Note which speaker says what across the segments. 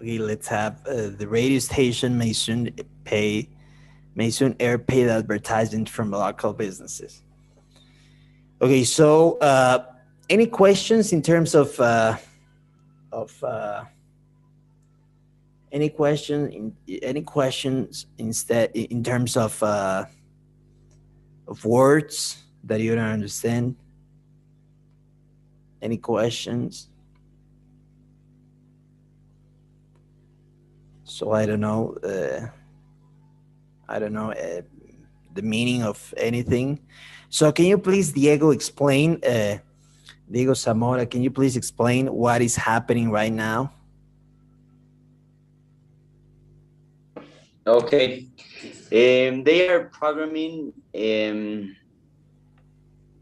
Speaker 1: Okay, let's have the radio station may soon air paid advertisement from local businesses. Okay, so any questions in terms of any questions instead in terms of words that you don't understand? Any questions? So I don't know. I don't know the meaning of anything. So can you please, Diego, explain? Diego Zamora, can you please explain what is happening right now?
Speaker 2: Okay. They are programming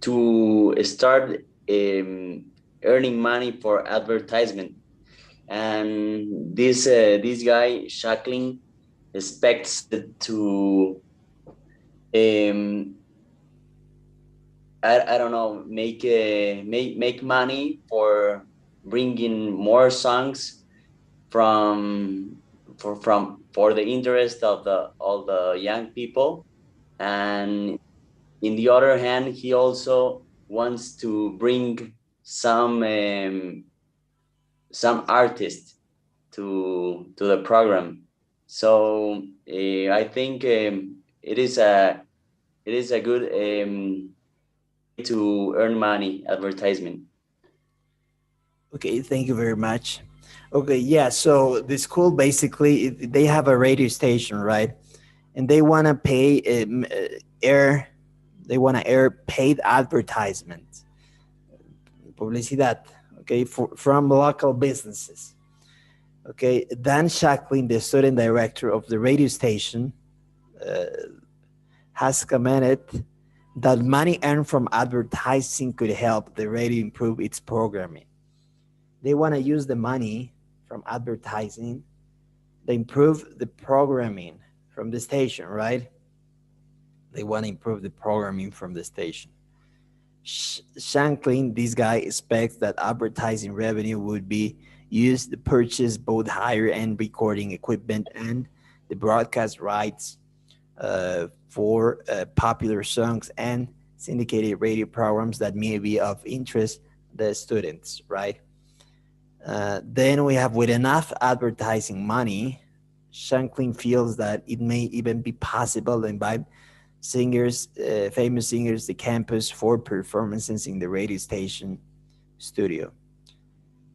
Speaker 2: to start earning money for advertisement, and this guy Shackling expects to um, I don't know, make money for bringing more songs from for the interest of the all the young people. And in the other hand, he also wants to bring some artists to the program. So I think it is a good to earn money advertisement.
Speaker 1: Okay, thank you very much. Okay, yeah, so the school basically they have a radio station, right? And they want to pay air they want to air paid advertisements, publicidad, okay, from local businesses. Okay, Dan Shacklin, the student director of the radio station, uh, has commented that money earned from advertising could help the radio improve its programming. They want to use the money from advertising to improve the programming from the station, right? They want to improve the programming from the station. Shanklin, this guy expects that advertising revenue would be used to purchase both higher end recording equipment and the broadcast rights for popular songs and syndicated radio programs that may be of interest to the students, right? Then we have with enough advertising money, Shanklin feels that it may even be possible to invite singers, famous singers, to campus for performances in the radio station studio.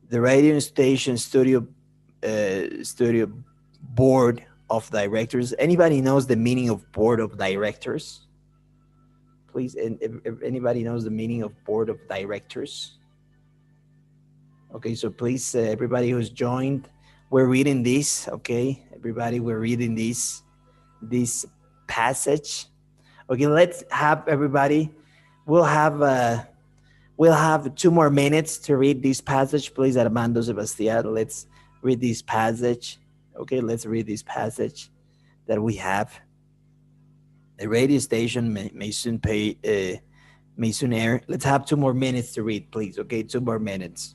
Speaker 1: The radio station studio board of directors. Anybody knows the meaning of board of directors? Please, and if anybody knows the meaning of board of directors? Okay, so please, everybody who's joined, we're reading this. Okay, everybody, we're reading this passage. Okay, let's have everybody. We'll have uh, we'll have 2 more minutes to read this passage. Please, Armando Sebastian, let's read this passage. Okay, let's read this passage that we have. The radio station may soon may soon air. Let's have 2 more minutes to read, please. Okay, 2 more minutes.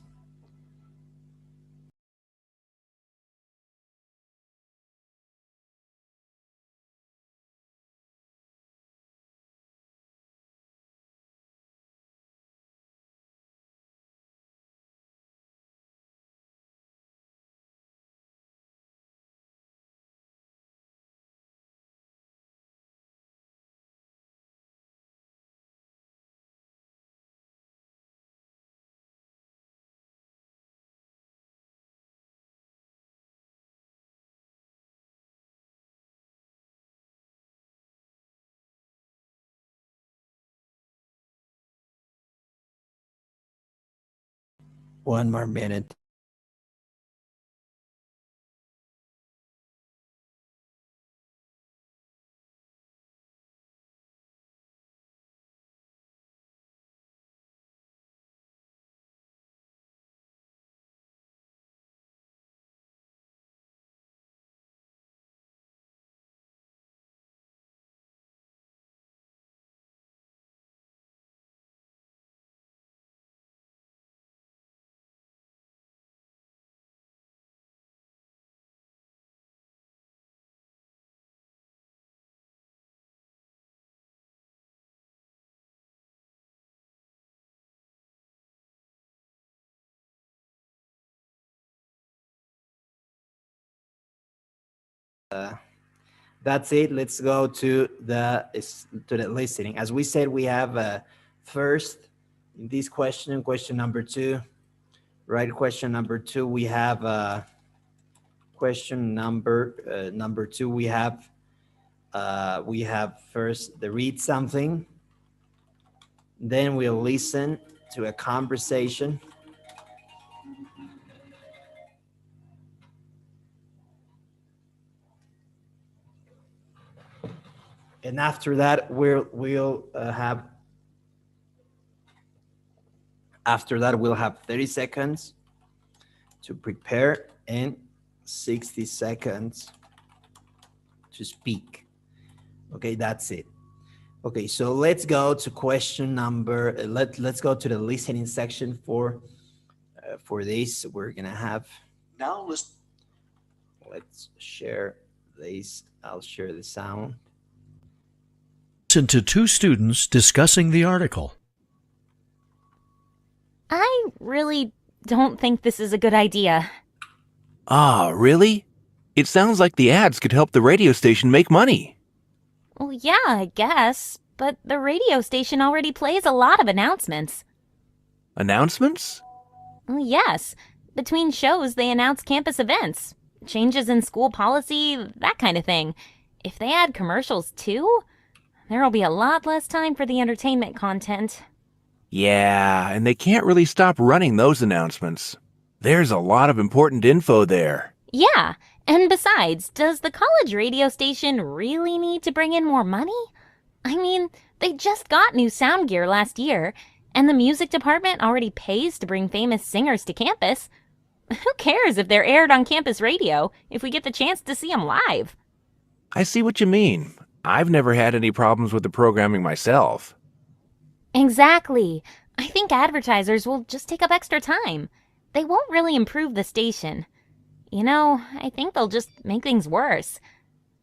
Speaker 1: One more minute. that's it. Let's go to the listening. As we said, we have first in this question, question number two, right? Question number two, we have question number two. We have first the read something, then we'll listen to a conversation, and after that we'll have after that we'll have 30 seconds to prepare and 60 seconds to speak. Okay, that's it. Okay, so let's go to question number. Let's go to the listening section for this. We're gonna have now. Let's share this. I'll share the sound.
Speaker 3: Listen to two students discussing the article.
Speaker 4: I really don't think this is a good idea.
Speaker 5: Ah, really? It sounds like the ads could help the radio station make money.
Speaker 4: Well, yeah, I guess, but the radio station already plays a lot of announcements.
Speaker 5: Announcements?
Speaker 4: Well, yes. Between shows, they announce campus events, changes in school policy, that kind of thing. If they add commercials too, there'll be a lot less time for the entertainment content.
Speaker 5: Yeah, and they can't really stop running those announcements. There's a lot of important info there.
Speaker 4: Yeah, and besides, does the college radio station really need to bring in more money? I mean, they just got new sound gear last year, and the music department already pays to bring famous singers to campus. Who cares if they're aired on campus radio if we get the chance to see them live?
Speaker 5: I see what you mean. I've never had any problems with the programming myself.
Speaker 4: Exactly. I think advertisers will just take up extra time. They won't really improve the station. I think they'll just make things worse.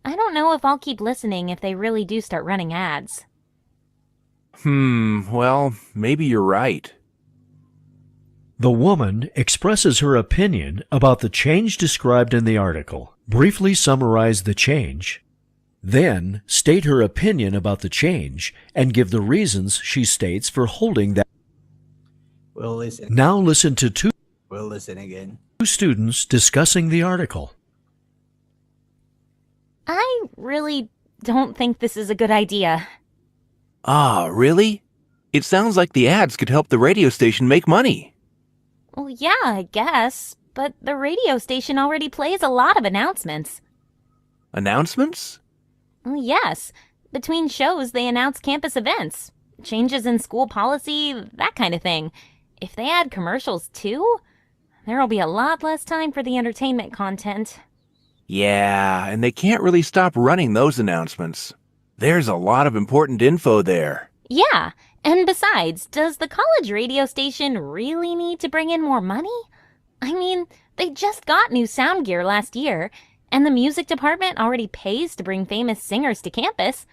Speaker 4: I don't know if I'll keep listening if they really do start running ads.
Speaker 5: Well, maybe you're right.
Speaker 3: The woman expresses her opinion about the change described in the article. Briefly summarize the change. Then state her opinion about the change and give the reasons she states for holding that.
Speaker 1: We'll listen.
Speaker 3: Now listen to two
Speaker 1: We'll listen again.
Speaker 3: students discussing the article.
Speaker 4: I really don't think this is a good idea.
Speaker 5: Ah, really? It sounds like the ads could help the radio station make money.
Speaker 4: Well, yeah, I guess, but the radio station already plays a lot of announcements.
Speaker 5: Announcements?
Speaker 4: Well, yes. Between shows, they announce campus events, changes in school policy, that kind of thing. If they add commercials too, there'll be a lot less time for the entertainment content.
Speaker 5: Yeah, and they can't really stop running those announcements. There's a lot of important info there.
Speaker 4: Yeah, and besides, does the college radio station really need to bring in more money? I mean, they just got new sound gear last year, and the music department already pays to bring famous singers to campus.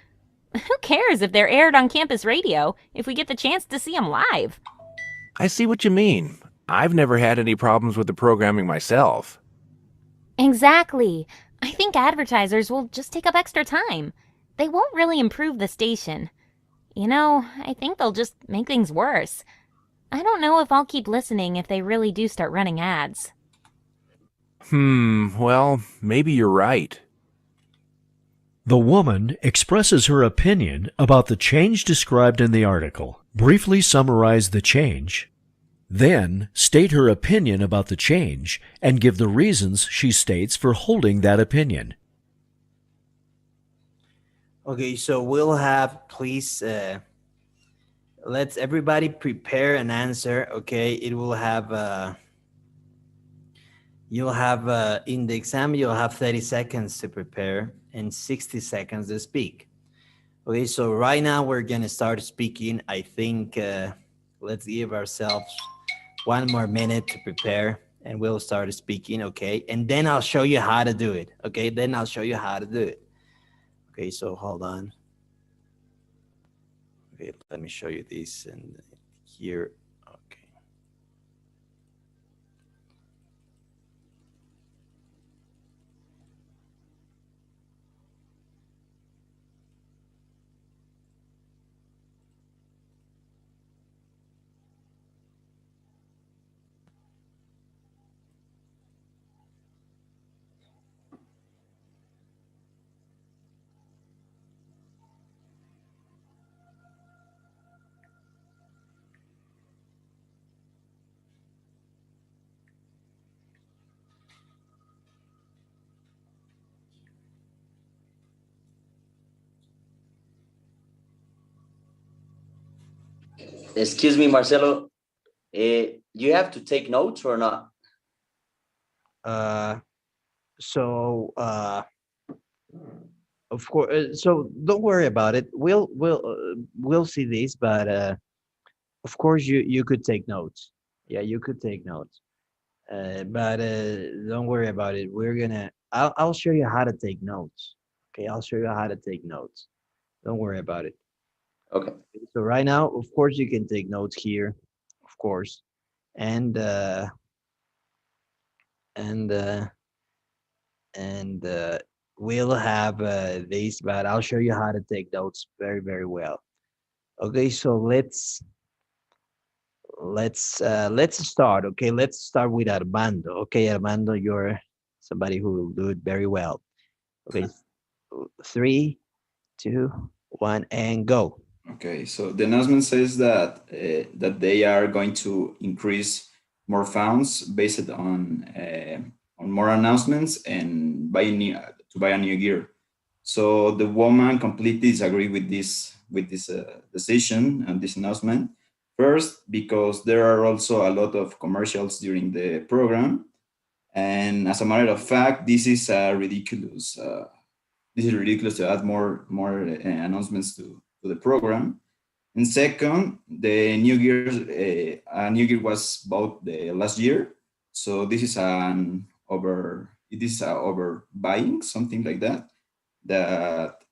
Speaker 4: Who cares if they're aired on campus radio if we get the chance to see them live?
Speaker 5: I see what you mean. I've never had any problems with the programming myself.
Speaker 4: Exactly. I think advertisers will just take up extra time. They won't really improve the station. I think they'll just make things worse. I don't know if I'll keep listening if they really do start running ads.
Speaker 5: Well, maybe you're right.
Speaker 3: The woman expresses her opinion about the change described in the article. Briefly summarize the change. Then state her opinion about the change and give the reasons she states for holding that opinion.
Speaker 1: Okay, so we'll have, please, let's everybody prepare an answer. Okay, it will have, you'll have, in the exam, you'll have 30 seconds to prepare and 60 seconds to speak. Okay, so right now we're gonna start speaking. I think, let's give ourselves one more minute to prepare and we'll start speaking, okay? And then I'll show you how to do it, okay? Then I'll show you how to do it. Okay, so hold on. Okay, let me show you this and here. Okay.
Speaker 2: Excuse me, Marcelo. You have to take notes or not?
Speaker 1: Uh, so of course, so don't worry about it. We'll see this, but of course you could take notes. Yeah, you could take notes. But don't worry about it. I'll show you how to take notes. Okay, I'll show you how to take notes. Don't worry about it.
Speaker 2: Okay.
Speaker 1: So right now, of course, you can take notes here, of course, and and uh, and we'll have this, but I'll show you how to take notes very, very well. Okay, so let's start. Okay, let's start with Armando. Okay, Armando, you're somebody who will do it very well. Okay, three, two, one, and go.
Speaker 6: Okay, so the announcement says that they are going to increase more funds based on more announcements and buy a new gear. So the woman completely disagree with this decision and this announcement. First, because there are also a lot of commercials during the program, and as a matter of fact, this is ridiculous to add more announcements to the program. And second, the new gear was bought the last year, so this is it is over buying, something like that. That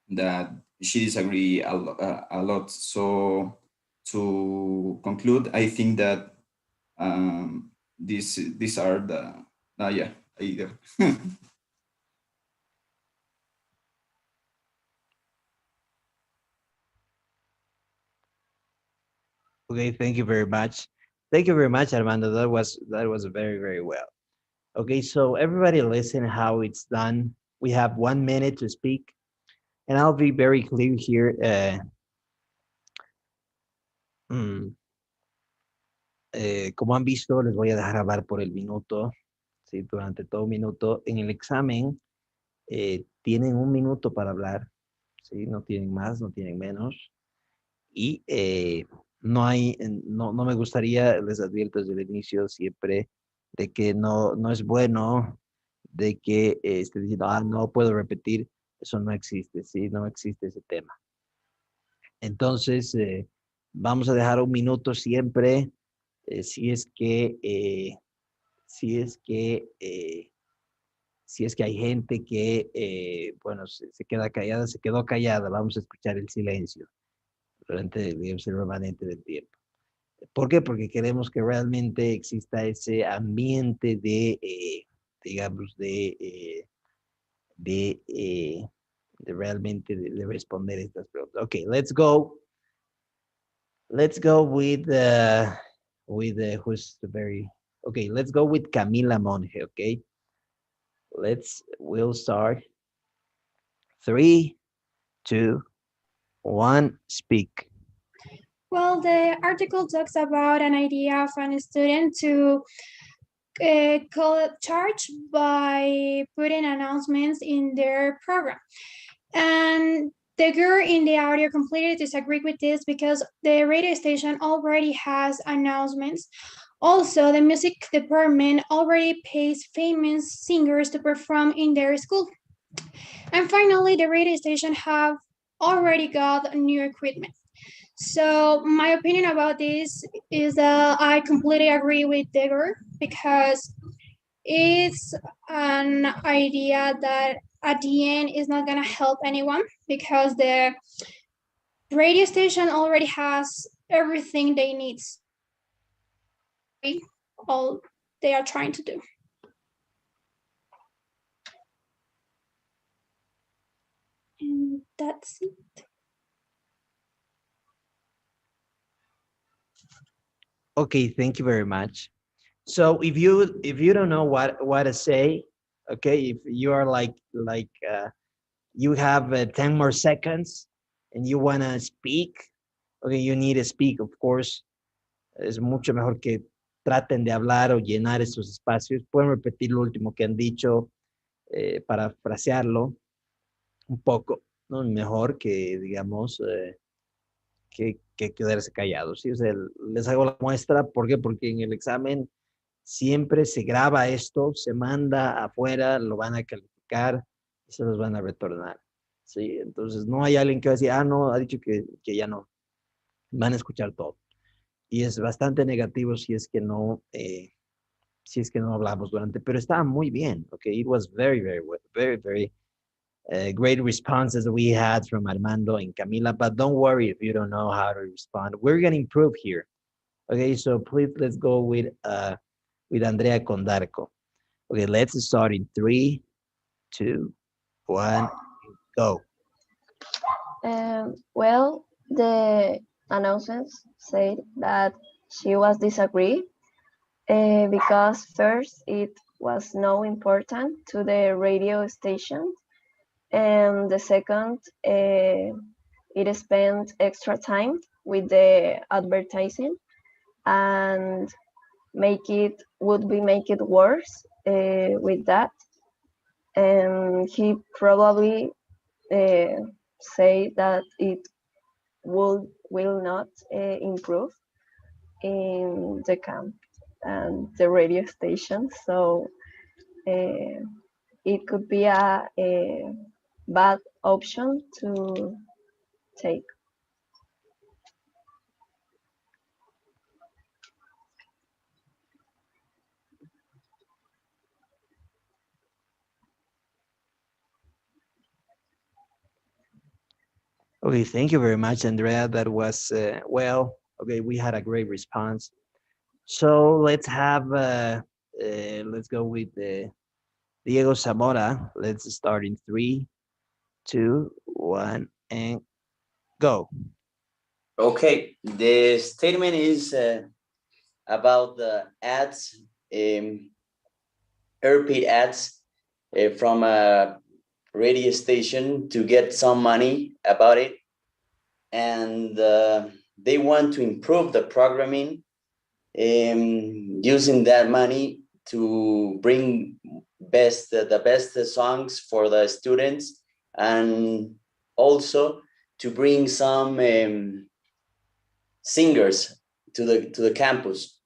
Speaker 6: that she disagree a lot. So to conclude, I think that these are the yeah.
Speaker 1: Okay, thank you very much. Thank you very much, Armando. That was very, very well. Okay, so everybody listen how it's done. We have 1 minute to speak, and I'll be very clear here. Mm, como han visto, les voy a dejar hablar por el minuto, ¿sí? Durante todo un minuto. En el examen tienen 1 minuto para hablar, ¿sí? No tienen más, no tienen menos. Y no me gustaría, les advierto desde el inicio siempre, de que no es bueno, de que esté diciendo, no puedo repetir, eso no existe, ¿sí? No existe ese tema. Entonces, vamos a dejar 1 minuto siempre, si es que, si es que, si es que hay gente que, bueno, se queda callada, se quedó callada, vamos a escuchar el silencio durante el remanente del tiempo. ¿Por qué? Porque queremos que realmente exista ese ambiente digamos, de realmente de responder estas preguntas. Okay, let's go. Let's go with who's the very okay. Let's go with Camila Monge. Okay, we'll start. 3, 2, 1. Speak.
Speaker 7: Well, the article talks about an idea of a student to call charge by putting announcements in their program. And the girl in the audio completely disagreed with this because the radio station already has announcements. Also, the music department already pays famous singers to perform in their school. And finally, the radio station have already got new equipment. So my opinion about this is that I completely agree with Digger because it's an idea that at the end is not gonna help anyone because the radio station already has everything they need. All they are trying to do. And that's it.
Speaker 1: Okay, thank you very much. So if you don't know what to say, okay, if you are like you have 10 more seconds and you want to speak, okay, you need to speak, of course. Es mucho mejor que traten de hablar o llenar esos espacios. Pueden repetir lo último que han dicho, parafrasearlo un poco, ¿no? Mejor que, digamos, que quedarse callados. ¿Sí? O sea, les hago la muestra, ¿por qué? Porque en el examen siempre se graba esto, se manda afuera, lo van a calificar y se los van a retornar. ¿Sí? Entonces no hay alguien que va a decir, ah, no, ha dicho que ya no. Van a escuchar todo. Y es bastante negativo si es que no hablamos durante, pero estaba muy bien. Okay, it was very, very, very, very great responses we had from Armando and Camila. But don't worry if you don't know how to respond. We're gonna improve here. Okay, so please let's go with Andrea Condarco. Okay, let's start in 3, 2, 1, go.
Speaker 8: Well, the announcements said that she was disagree because first it was no important to the radio station, and the second it spent extra time with the advertising and make it worse with that, and he probably uh, say that it will not improve in the camp and the radio station. So it could be a bad option to take.
Speaker 1: Okay, thank you very much, Andrea. That was well. Okay, we had a great response. So let's go with Diego Zamora. Let's start in 3, 2, 1, and go.
Speaker 2: Okay, the statement is about the ads, airpaid ads from a radio station to get some money about it, and they want to improve the programming, using that money to bring the best songs for the students, and also to bring some singers to the campus.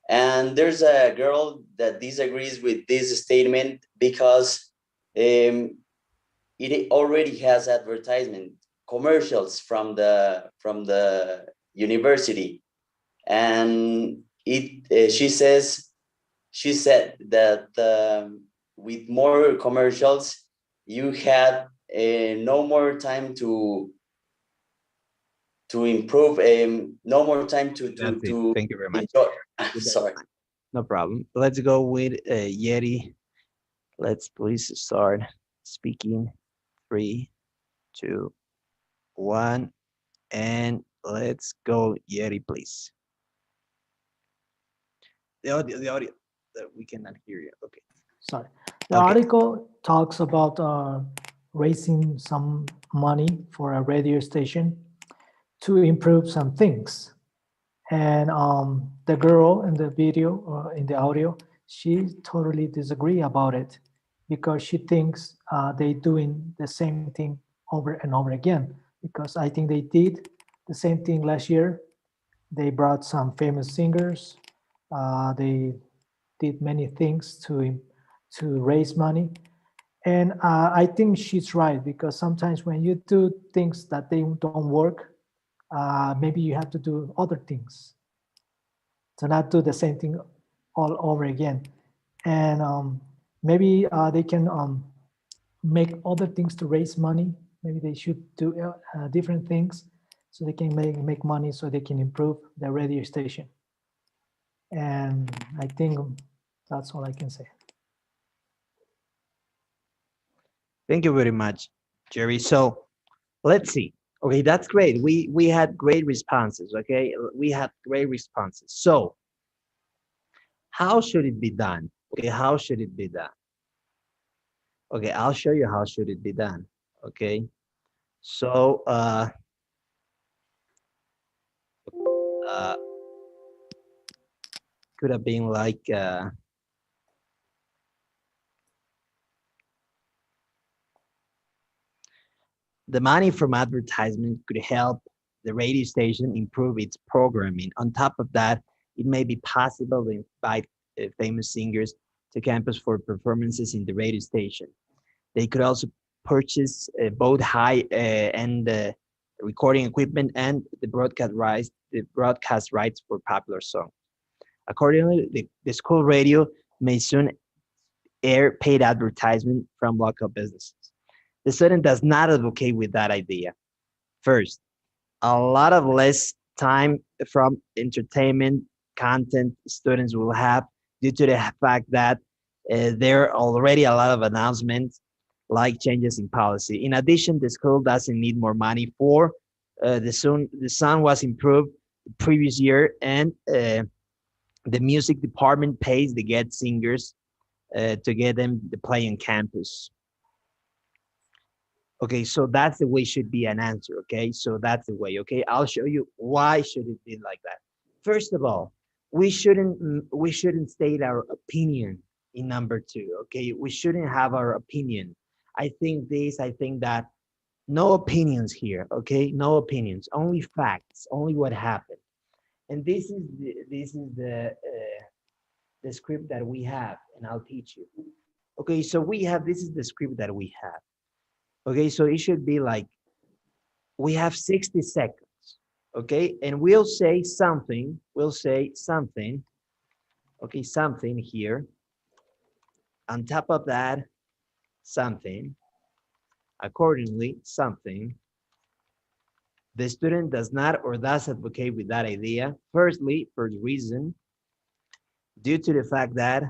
Speaker 2: And there's a girl that disagrees with this statement because it already has advertisement commercials from the university, and it she said that with more commercials you had no more time to improve, no more time
Speaker 1: That's it.
Speaker 2: to
Speaker 1: Thank you very much.
Speaker 2: enjoy.
Speaker 1: That's
Speaker 2: Sorry.
Speaker 1: fine. No problem. Let's go with Yeti. Let's please start speaking. 3, 2, 1, and let's go, Yeti, please. The audio. We cannot hear you. Okay.
Speaker 9: Sorry. The
Speaker 1: Okay.
Speaker 9: article talks about raising some money for a radio station to improve some things. And the girl in the video or in the audio, she totally disagree about it because she thinks they doing the same thing over and over again. Because I think they did the same thing last year. They brought some famous singers. They did many things to raise money. And I think she's right because sometimes when you do things that they don't work, maybe you have to do other things to not do the same thing all over again. And maybe they can make other things to raise money. Maybe they should do different things so they can make money so they can improve the radio station. And I think that's all I can say.
Speaker 1: Thank you very much, Jerry. So let's see. Okay, that's great. We had great responses. Okay, we had great responses. So how should it be done? Okay, how should it be done? Okay, I'll show you how should it be done. Okay, so uh could have been like the money from advertisement could help the radio station improve its programming. On top of that, it may be possible to invite famous singers to campus for performances in the radio station. They could also purchase both high-end recording equipment and the broadcast rights for popular songs. Accordingly, the school radio may soon air paid advertisement from local businesses. The student does not advocate with that idea. First, a lot of less time from entertainment content students will have due to the fact that there are already a lot of announcements like changes in policy. In addition, the school doesn't need more money for the sound was improved the previous year, and the music department pays the get singers to get them to play on campus. Okay, so that's the way should be an answer. Okay, so that's the way. Okay, I'll show you why should it be like that. First of all, we shouldn't state our opinion in number two. Okay, we shouldn't have our opinion. I think this. I think that. No opinions here. Okay, no opinions. Only facts. Only what happened. And this is the script that we have, and I'll teach you. Okay, so we have this is the script that we have. Okay, so it should be like we have 60 seconds. Okay, and we'll say something. We'll say something. Okay, something here. On top of that, something. Accordingly, something. The student does not or does advocate with that idea. Firstly, for the reason, due to the fact that,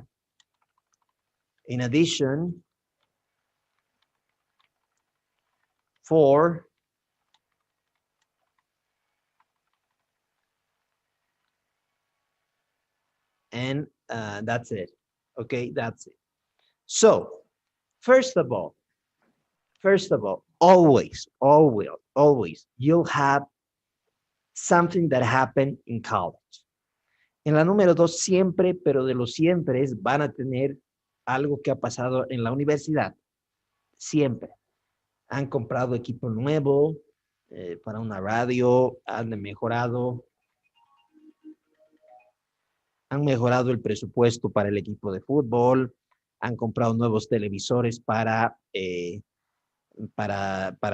Speaker 1: in addition, for and that's it. Okay, that's it. So, first of all, always, you'll have something that happened in college. En la número dos, siempre, pero de los siempre van a tener algo que ha pasado en la universidad. Siempre. Han comprado equipo nuevo para una radio, han mejorado el presupuesto para el equipo de fútbol, han comprado nuevos televisores para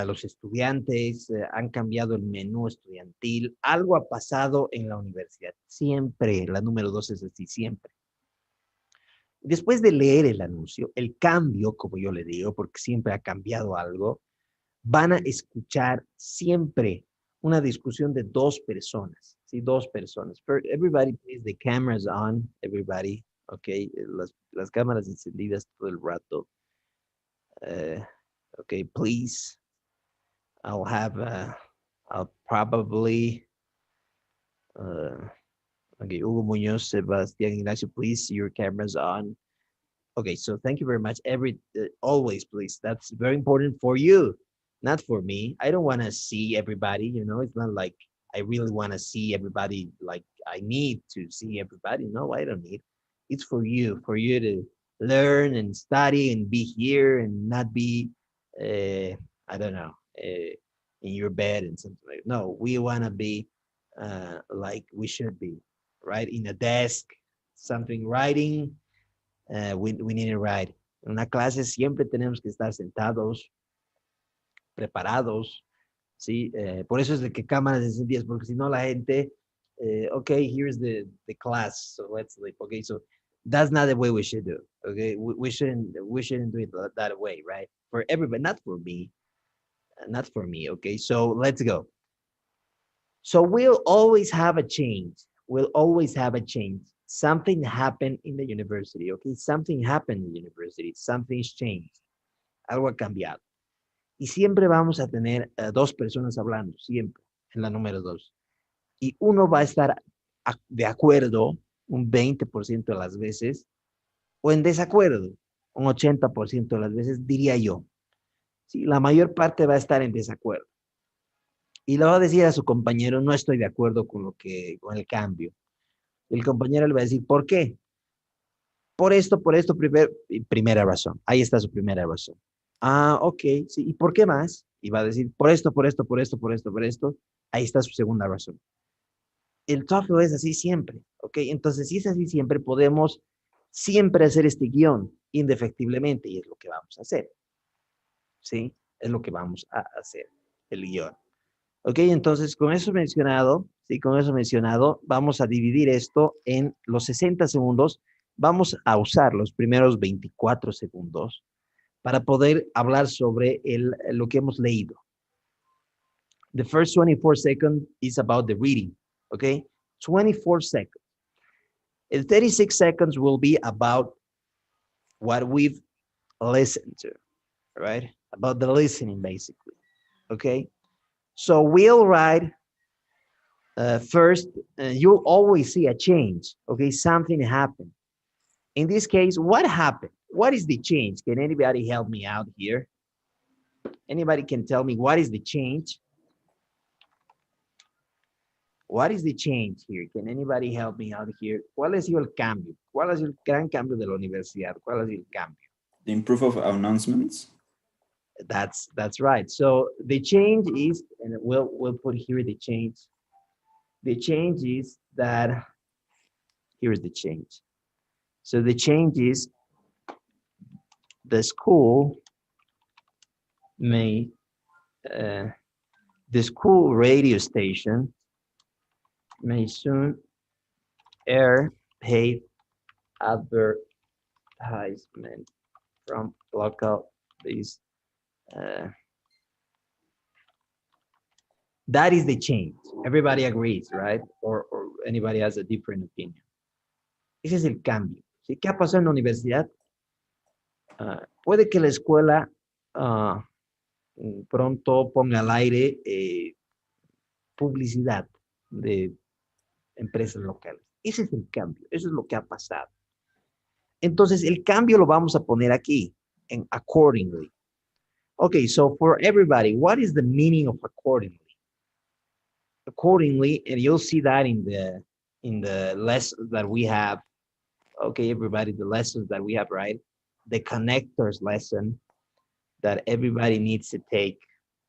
Speaker 1: los estudiantes, han cambiado el menú estudiantil, algo ha pasado en la universidad. Siempre, la número dos es así, siempre. Después de leer el anuncio, el cambio, como yo le digo, porque siempre ha cambiado algo, van a escuchar siempre una discusión de dos personas, ¿sí? Dos personas. Everybody, please, the cameras on, everybody, okay, las cámaras encendidas todo el rato. Okay, please. I'll probably, okay, Hugo Muñoz, Sebastián Ignacio, please, your cameras on. Okay, so thank you very much. Always, please. That's very important for you, not for me. I don't want to see everybody, it's not like I really want to see everybody like I need to see everybody. No, I don't need. It's for you to learn and study and be here and not be I don't know, in your bed and something like that. No, we want to be like we should be, right? In a desk, something writing, we need to write. En una clase siempre tenemos que estar sentados, preparados, ¿sí? Por eso es de que cámaras encendidas, porque si no la gente, okay, here's the class, so let's sleep. Okay, so that's not the way we should do. Okay, we shouldn't do it that way, right? For everybody, not for me. Okay, so let's go. So we'll always have a change. Something happened in the university. Okay, something happened in the university. Something's changed. Algo ha cambiado. Y siempre vamos a tener dos personas hablando, siempre, en la número dos. Y uno va a estar de acuerdo un 20% de las veces, o en desacuerdo, un 80% de las veces, diría yo. Sí, la mayor parte va a estar en desacuerdo. Y le va a decir a su compañero, no estoy de acuerdo con el cambio. El compañero le va a decir, ¿por qué? Por esto, primera razón. Ahí está su primera razón. Ah, ok, sí. ¿Y por qué más? Y va a decir, por esto. Ahí está su segunda razón. El TOEFL es así siempre, ¿ok? Entonces, si es así siempre, podemos siempre hacer este guión indefectiblemente y es lo que vamos a hacer, ¿sí? Es lo que vamos a hacer, el guión. Ok, entonces con eso mencionado, sí, con eso mencionado, vamos a dividir esto en los 60 segundos. Vamos a usar los primeros 24 segundos para poder hablar sobre lo que hemos leído. The first 24 seconds is about the reading, okay? 24 seconds. And 36 seconds will be about what we've listened to, right? About the listening, basically, okay? So we'll write first, you'll always see a change, okay? Something happened. In this case, what happened? What is the change? Can anybody help me out here? Anybody can tell me what is the change? What is the change here? Can anybody help me out here? ¿Cuál ha sido el cambio? ¿Cuál ha sido el gran cambio de la universidad? ¿Cuál ha sido el cambio?
Speaker 6: The improve of announcements.
Speaker 1: That's right. So the change is, and we'll put here the change. The change is that, here's the change. So the change is the school may, the school radio station may soon air paid advertisement from local base. That is the change. Everybody agrees, right? Or anybody has a different opinion. Ese es el cambio. ¿Sí? ¿Qué ha pasado en la universidad? Puede que la escuela pronto ponga al aire publicidad de empresas locales. Ese es el cambio. Eso es lo que ha pasado. Entonces, el cambio lo vamos a poner aquí, en accordingly. Okay, so for everybody, what is the meaning of accordingly? Accordingly, and you'll see that in the lessons that we have. Okay, everybody, the lessons that we have, right? The connectors lesson that everybody needs to take,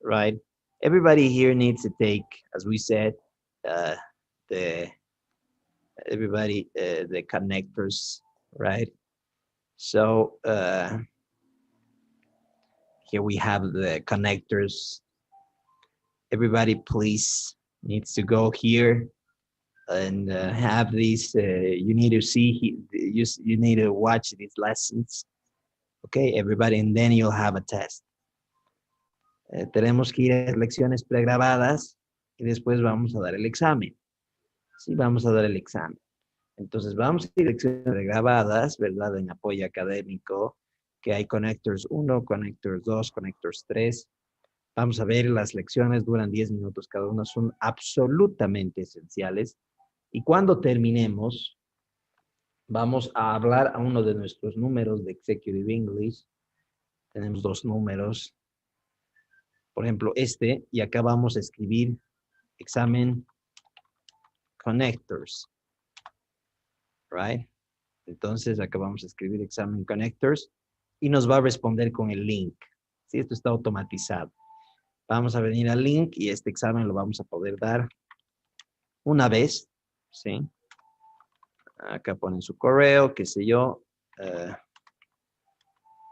Speaker 1: right? Everybody here needs to take, as we said, the connectors, right? So here we have the connectors. Everybody, please, needs to go here and have these. You need to see. You need to watch these lessons. Okay, everybody, and then you'll have a test. Tenemos que ir a las lecciones pregrabadas y después vamos a dar el examen. Sí, vamos a dar el examen. Entonces vamos a ir a lecciones pregrabadas, ¿verdad? En apoyo académico, que hay Connectors 1, Connectors 2, Connectors 3. Vamos a ver, las lecciones duran 10 minutos cada una, son absolutamente esenciales. Y cuando terminemos, vamos a hablar a uno de nuestros números de Executive English. Tenemos 2 números. Por ejemplo, este, y acá vamos a escribir examen connectors. Right? Entonces, acá vamos a escribir examen connectors y nos va a responder con el link. ¿Sí? Esto está automatizado. Vamos a venir al link y este examen lo vamos a poder dar una vez. ¿Sí? Acá ponen su correo, qué sé yo.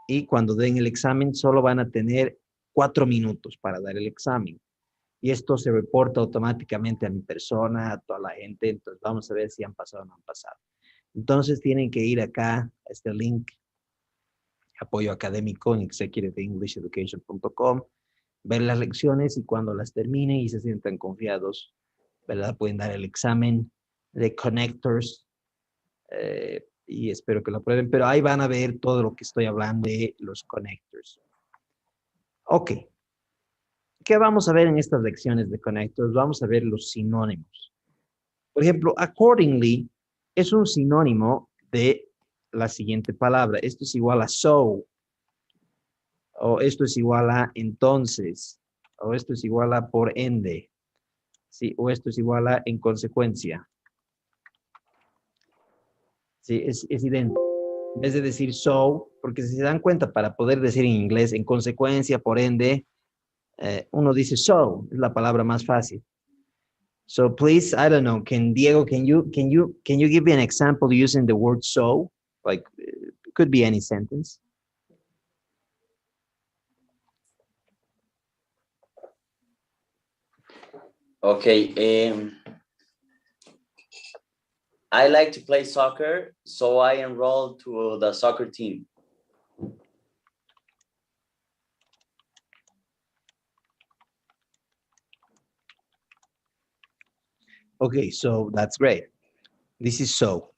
Speaker 1: Y cuando den el examen, solo van a tener 4 minutos para dar el examen. Y esto se reporta automáticamente a mi persona, a toda la gente. Entonces, vamos a ver si han pasado o no han pasado. Entonces, tienen que ir acá a este link, apoyo académico en executiveenglish.education.com, ver las lecciones y cuando las terminen y se sientan confiados, ¿verdad? Pueden dar el examen de connectors y espero que lo aprueben, pero ahí van a ver todo lo que estoy hablando de los connectors. Ok. ¿Qué vamos a ver en estas lecciones de connectors? Vamos a ver los sinónimos. Por ejemplo, accordingly es un sinónimo de la siguiente palabra. Esto es igual a so, o esto es igual a entonces, o esto es igual a por ende, ¿sí? O esto es igual a en consecuencia. Sí, es idéntico. En vez de decir so, porque si se dan cuenta, para poder decir en inglés en consecuencia, por ende, uno dice so, es la palabra más fácil. So please, I don't know, can Diego, can you give me an example using the word so? Like it could be any sentence.
Speaker 2: Okay. I like to play soccer, so I enrolled to the soccer team.
Speaker 1: Okay, so that's great. This is so.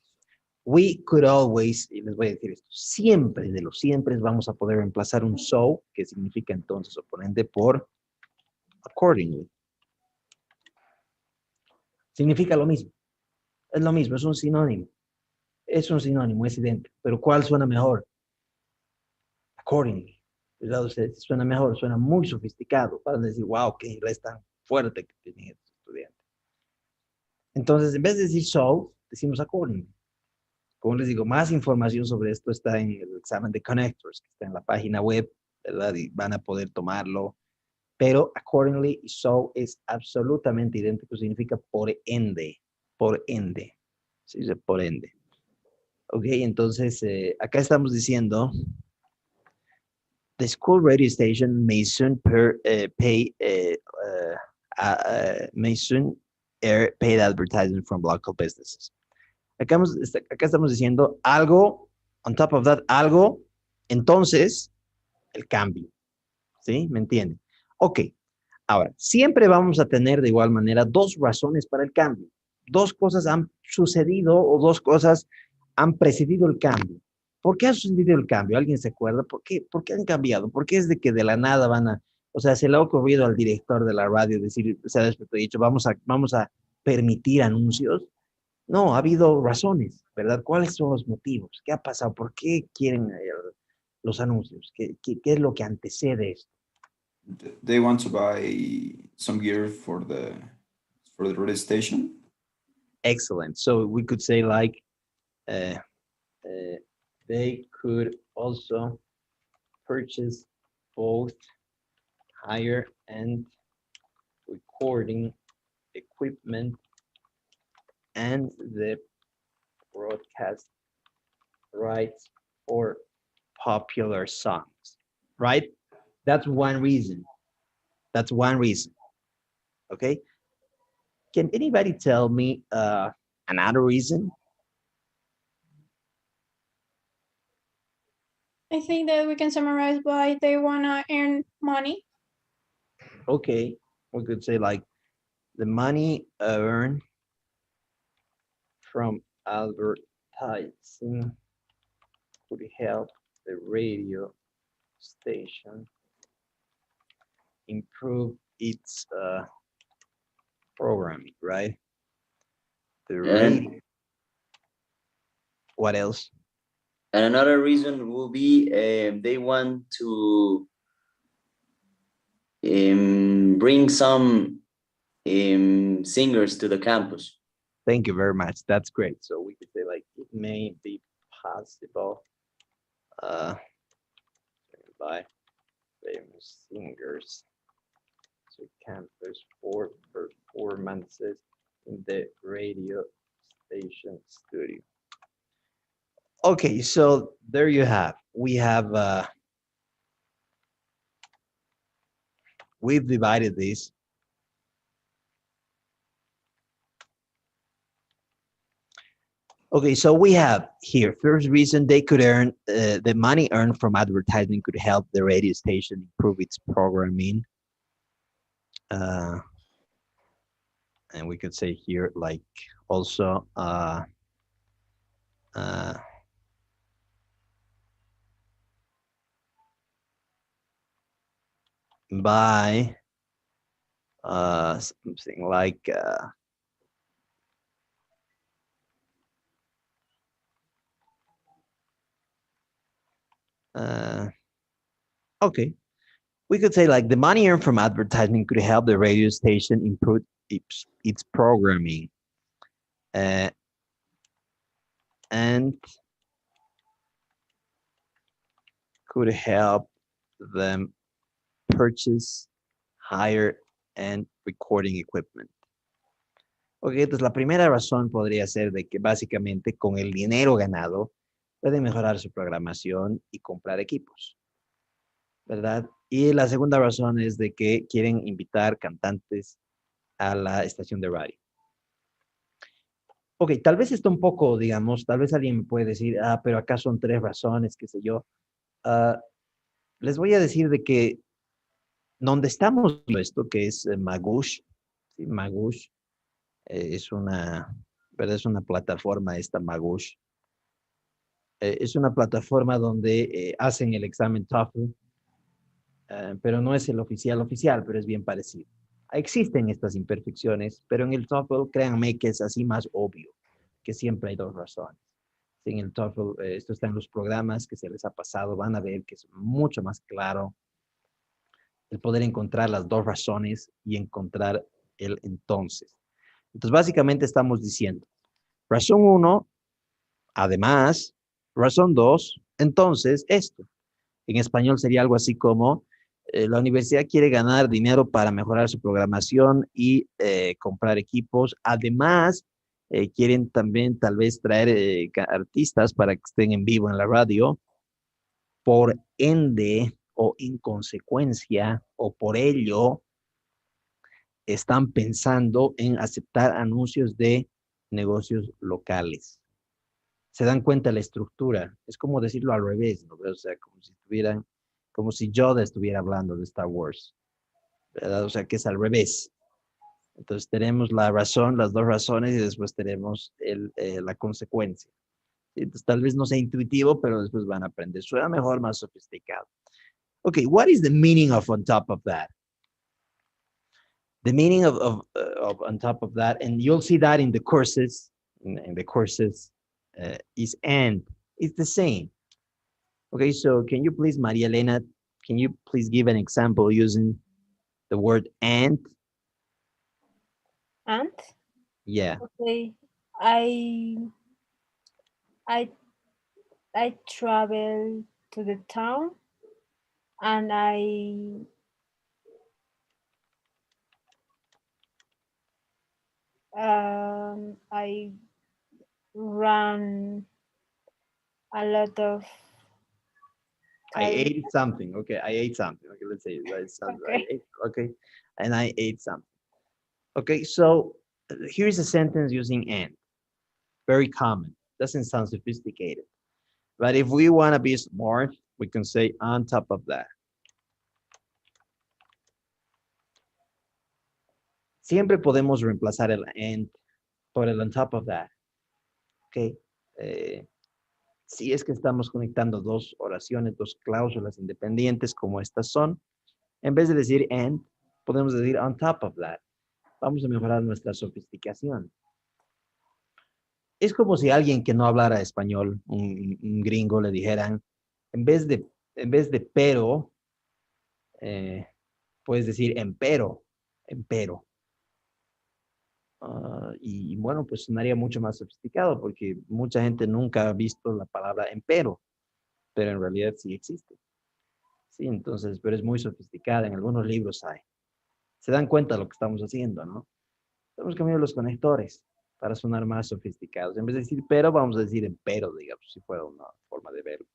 Speaker 1: We could always, y les voy a decir esto, siempre de los siempre vamos a poder reemplazar un so, que significa entonces oponente, por accordingly. Significa lo mismo. Es lo mismo, es un sinónimo. Es un sinónimo, es idéntico. Pero ¿cuál suena mejor? Accordingly. ¿Verdad? Usted suena mejor, suena muy sofisticado. Para decir, wow, qué inglés tan fuerte que tienen estos estudiantes. Entonces, en vez de decir so, decimos accordingly. Como les digo, más información sobre esto está en el examen de connectors, que está en la página web, ¿verdad? Y van a poder tomarlo. Pero accordingly y so es absolutamente idéntico, significa por ende, por ende. Se dice por ende. Ok, entonces acá estamos diciendo, the school radio station may soon may soon air paid advertising from local businesses. Acá estamos diciendo algo, on top of that, algo, entonces, el cambio. ¿Sí? ¿Me entienden? Ok, ahora, siempre vamos a tener de igual manera dos razones para el cambio. Dos cosas han sucedido o dos cosas han precedido el cambio. ¿Por qué ha sucedido el cambio? ¿Alguien se acuerda? ¿Por qué han cambiado? ¿Por qué es de que de la nada van a, o sea, se le ha ocurrido al director de la radio decir, se ha dicho, vamos a permitir anuncios? No, ha habido razones, ¿verdad? ¿Cuáles son los motivos? ¿Qué ha pasado? ¿Por qué quieren los anuncios? ¿Qué es lo que antecede esto?
Speaker 6: They want to buy some gear for the radio station.
Speaker 1: Excellent. So we could say like, uh, they could also purchase both higher end recording equipment and the broadcast rights for popular songs, right? That's one reason. That's one reason. Okay. Can anybody tell me another reason?
Speaker 7: I think that we can summarize by they wanna earn money.
Speaker 1: Okay. We could say like the money earned from advertising could help the radio station improve its programming, right? The radio.
Speaker 2: And,
Speaker 1: What else?
Speaker 2: and another reason will be they want to bring some singers to the campus.
Speaker 1: Thank you very much. That's great. So we could say like it may be possible by famous singers to campus for performances in the radio station studio. Okay, so there you have. We've divided this. Okay, so we have here, first reason they could earn, the money earned from advertising could help the radio station improve its programming. And we could say here, like, also, by something like, okay, we could say like the money earned from advertising could help the radio station improve its programming, and could help them purchase higher end recording equipment. Ok, entonces la primera razón podría ser de que básicamente con el dinero ganado pueden mejorar su programación y comprar equipos, ¿verdad? Y la segunda razón es de que quieren invitar cantantes a la estación de radio. Ok, tal vez está un poco, digamos, tal vez alguien me puede decir, pero acá son tres razones, qué sé yo. Ah, les voy a decir de que donde estamos viendo esto, que es Magush, ¿sí? Magush es una, ¿verdad? Es una plataforma esta Magush. Es una plataforma donde hacen el examen TOEFL, pero no es el oficial, pero es bien parecido. Existen estas imperfecciones, pero en el TOEFL, créanme que es así más obvio, que siempre hay dos razones. En el TOEFL, esto está en los programas que se les ha pasado, van a ver que es mucho más claro el poder encontrar las dos razones y encontrar el entonces. Entonces, básicamente estamos diciendo, razón uno, además, razón dos, entonces esto. En español sería algo así como, la universidad quiere ganar dinero para mejorar su programación y comprar equipos. Además, quieren también tal vez traer artistas para que estén en vivo en la radio. Por ende o en consecuencia o por ello, están pensando en aceptar anuncios de negocios locales. Se dan cuenta de la estructura. Es como decirlo al revés, ¿no? O sea, como si tuvieran, como si Yoda estuviera hablando de Star Wars, ¿verdad? O sea, que es al revés. Entonces tenemos la razón, las dos razones y después tenemos la consecuencia. Entonces tal vez no sea intuitivo, pero después van a aprender. Suena mejor, más sofisticado. Okay, what is the meaning of on top of that? The meaning of on top of that, and you'll see that in the courses, in the courses, is and. It's the same. Okay, so can you please, Maria Elena, can you please give an example using the word and?
Speaker 10: And
Speaker 1: Yeah.
Speaker 10: okay, I I I travel to the town and I run a lot of
Speaker 1: I
Speaker 10: calories.
Speaker 1: ate something. Okay, I ate something. Okay, let's say I
Speaker 10: Okay.
Speaker 1: ate. Okay, and I ate something. Okay, so here's a sentence using and. Very common. Doesn't sound sophisticated. But if we want to be smart, we can say on top of that. Siempre podemos reemplazar el and por el on top of that. Okay. Si es que estamos conectando dos oraciones, dos cláusulas independientes como estas son, en vez de decir and, podemos decir on top of that. Vamos a mejorar nuestra sofisticación. Es como si alguien que no hablara español, un gringo, le dijeran, en vez de, en vez de pero, puedes decir empero, empero. Y bueno, pues sonaría mucho más sofisticado porque mucha gente nunca ha visto la palabra empero, pero en realidad sí existe. Sí, entonces, pero es muy sofisticada, en algunos libros hay. Se dan cuenta de lo que estamos haciendo, ¿no? Estamos cambiando los conectores para sonar más sofisticados. En vez de decir pero, vamos a decir empero, digamos, si fuera una forma de verlo.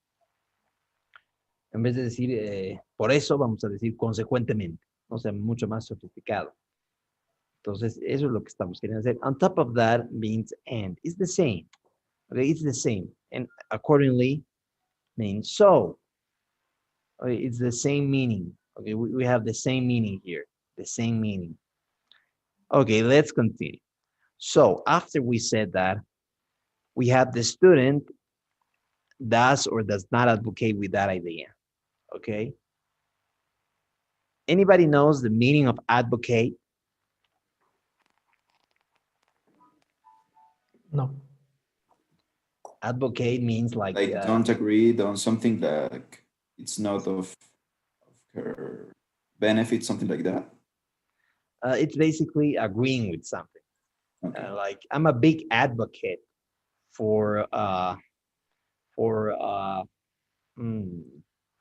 Speaker 1: En vez de decir por eso, vamos a decir consecuentemente, o sea, mucho más sofisticado. Entonces, eso es lo que estamos queriendo hacer. On top of that means and. It's the same. Okay, it's the same. And accordingly means so. Okay, it's the same meaning. Okay, we have the same meaning here. The same meaning. Okay, let's continue. So after we said that, we have the student does or does not advocate with that idea. Okay. Anybody knows the meaning of advocate?
Speaker 9: No.
Speaker 1: Advocate means like
Speaker 6: don't agree, don't something like it's not of her benefit, something like that.
Speaker 1: It's basically agreeing with something.
Speaker 6: Okay.
Speaker 1: Like I'm a big advocate for for uh, mm,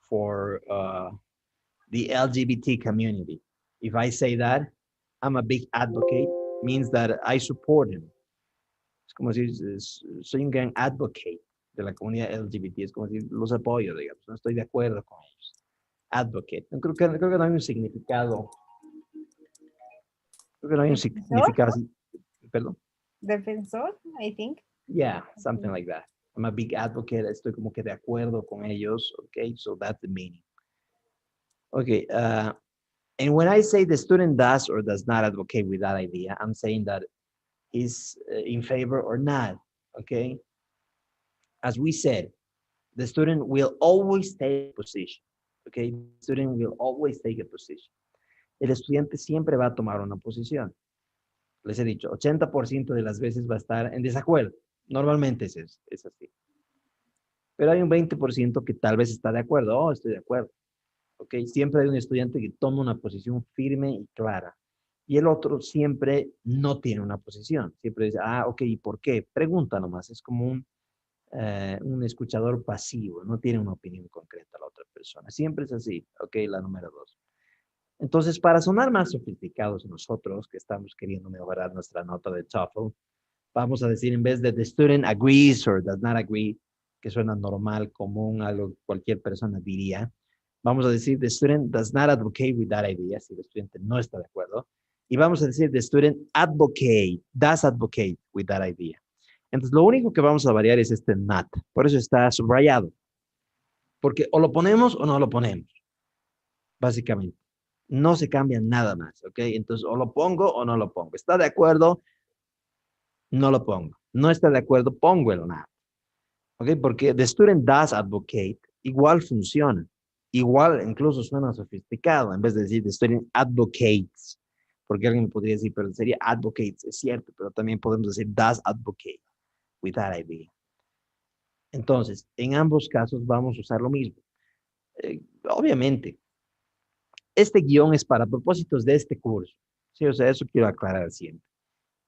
Speaker 1: for the LGBT community. If I say that, I'm a big advocate. means that I support him. Es como decir, soy un gran advocate de la comunidad LGBT, es como decir, los apoyo, digamos, no estoy de acuerdo con ellos. Advocate. Creo que no hay un significado. Creo que no hay un
Speaker 10: Defensor,
Speaker 1: significado así. Perdón.
Speaker 10: defensor, I think.
Speaker 1: Yeah, something like that. I'm a big advocate. Estoy como que de acuerdo con ellos. Okay, so that's the meaning. Okay, and when I say the student does or does not advocate with that idea, I'm saying that he's in favor or not. Okay, as we said, the student will always take a position. Okay, the student will always take a position. El estudiante siempre va a tomar una posición. Les he dicho, 80% de las veces va a estar en desacuerdo. Normalmente es así. Pero hay un 20% que tal vez está de acuerdo. Oh, estoy de acuerdo. ¿Ok? Siempre hay un estudiante que toma una posición firme y clara. Y el otro siempre no tiene una posición. Siempre dice, ok, ¿y por qué? Pregunta nomás. Es como un escuchador pasivo. No tiene una opinión concreta la otra persona. Siempre es así. Ok, la número 2. Entonces, para sonar más sofisticados nosotros, que estamos queriendo mejorar nuestra nota de TOEFL, vamos a decir en vez de the student agrees or does not agree, que suena normal, común, algo que cualquier persona diría, vamos a decir the student does not advocate with that idea, si el estudiante no está de acuerdo, y vamos a decir the student does advocate with that idea. Entonces, lo único que vamos a variar es este not, por eso está subrayado, porque o lo ponemos o no lo ponemos, básicamente. No se cambia nada más, ¿ok? Entonces, o lo pongo o no lo pongo. ¿Está de acuerdo? No lo pongo. No está de acuerdo, pongo el not. ¿Ok? Porque the student does advocate, igual funciona. Igual incluso suena sofisticado, en vez de decir the student advocates. Porque alguien me podría decir, pero sería advocates, es cierto, pero también podemos decir does advocate with that idea. Entonces, en ambos casos vamos a usar lo mismo. Obviamente, este guión es para propósitos de este curso. Sí, o sea, eso quiero aclarar siempre.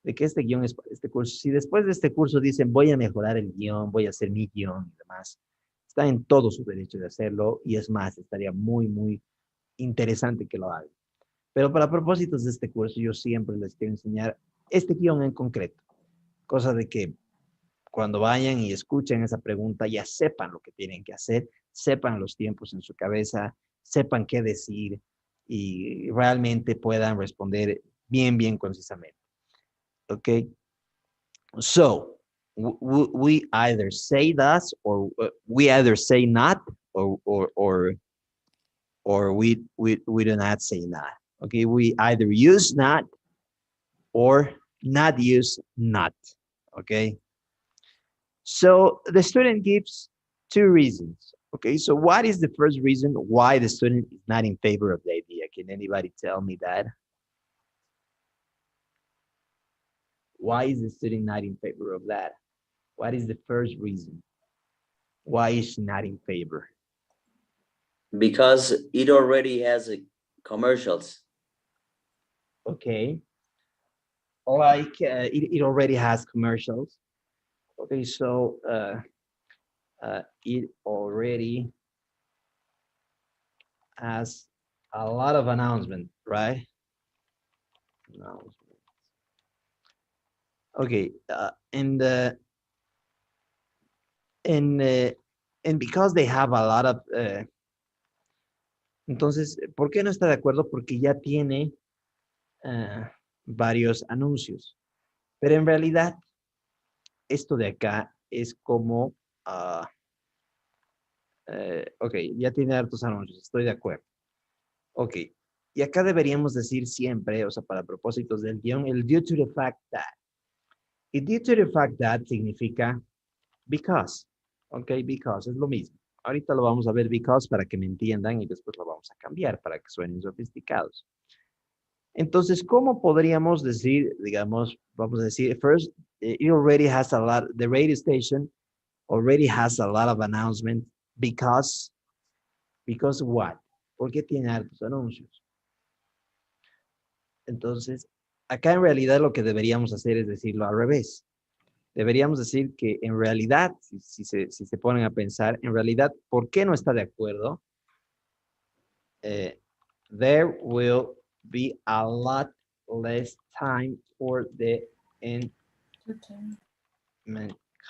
Speaker 1: De que este guión es para este curso. Si después de este curso dicen, voy a mejorar el guión, voy a hacer mi guión y demás, está en todo su derecho de hacerlo y es más, estaría muy, muy interesante que lo hagan. Pero para propósitos de este curso, yo siempre les quiero enseñar este guión en concreto. Cosa de que cuando vayan y escuchen esa pregunta, ya sepan lo que tienen que hacer, sepan los tiempos en su cabeza, sepan qué decir, y realmente puedan responder bien, bien concisamente. Okay? So, we either say does or we either say not or we do not say not. Okay? We either use not or not use not. Okay? So, the student gives two reasons. Okay, so what is the first reason why the student is not in favor of the idea? Can anybody tell me that? Why is the student not in favor of that? What is the first reason? Why is she not in favor?
Speaker 2: Because it already has commercials.
Speaker 1: Okay. Like it already has commercials. Okay, so it already has a lot of announcement, right? Announcements. Okay, and because they have a lot of entonces, ¿por qué no está de acuerdo? Porque ya tiene varios anuncios. Pero en realidad, esto de acá es como, ok, ya tiene hartos anuncios, estoy de acuerdo. Ok, y acá deberíamos decir siempre, o sea, para propósitos del guión, el due to the fact that. Y due to the fact that significa because. Ok, because es lo mismo. Ahorita lo vamos a ver because para que me entiendan y después lo vamos a cambiar para que suenen sofisticados. Entonces, ¿cómo podríamos decir, digamos, vamos a decir, first, it already has a lot, the radio station already has a lot of announcements because what? ¿Por qué tiene hartos anuncios? Entonces, acá en realidad lo que deberíamos hacer es decirlo al revés. Deberíamos decir que en realidad, si se ponen a pensar, en realidad, ¿por qué no está de acuerdo? There will be a lot less time for the entertainment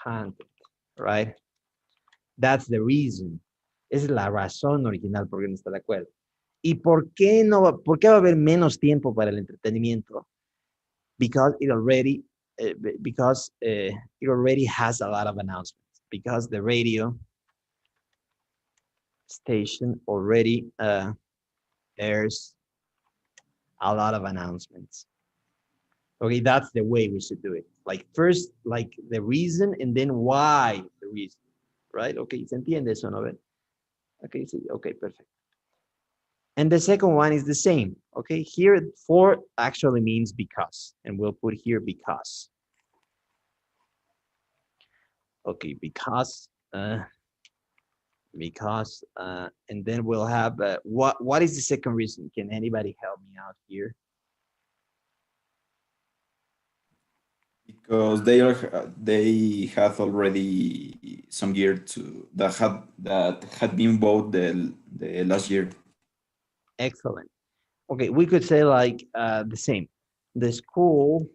Speaker 1: content, right? That's the reason. Esa es la razón original por qué no está de acuerdo. ¿Y por qué no por qué va a haber menos tiempo para el entretenimiento? Because it already has a lot of announcements. Because the radio station already airs a lot of announcements. Okay, that's the way we should do it. Like first, like the reason, and then why the reason, right? Okay, ¿se entiende eso, no? Okay, sí, okay, perfect. And the second one is the same. Okay, here for actually means because, and we'll put here because. Okay, because, and then we'll have what is the second reason? Can anybody help me out here?
Speaker 6: Because they have already some gear to that had been bought the last year.
Speaker 1: Excellent. Okay, we could say like the same. The school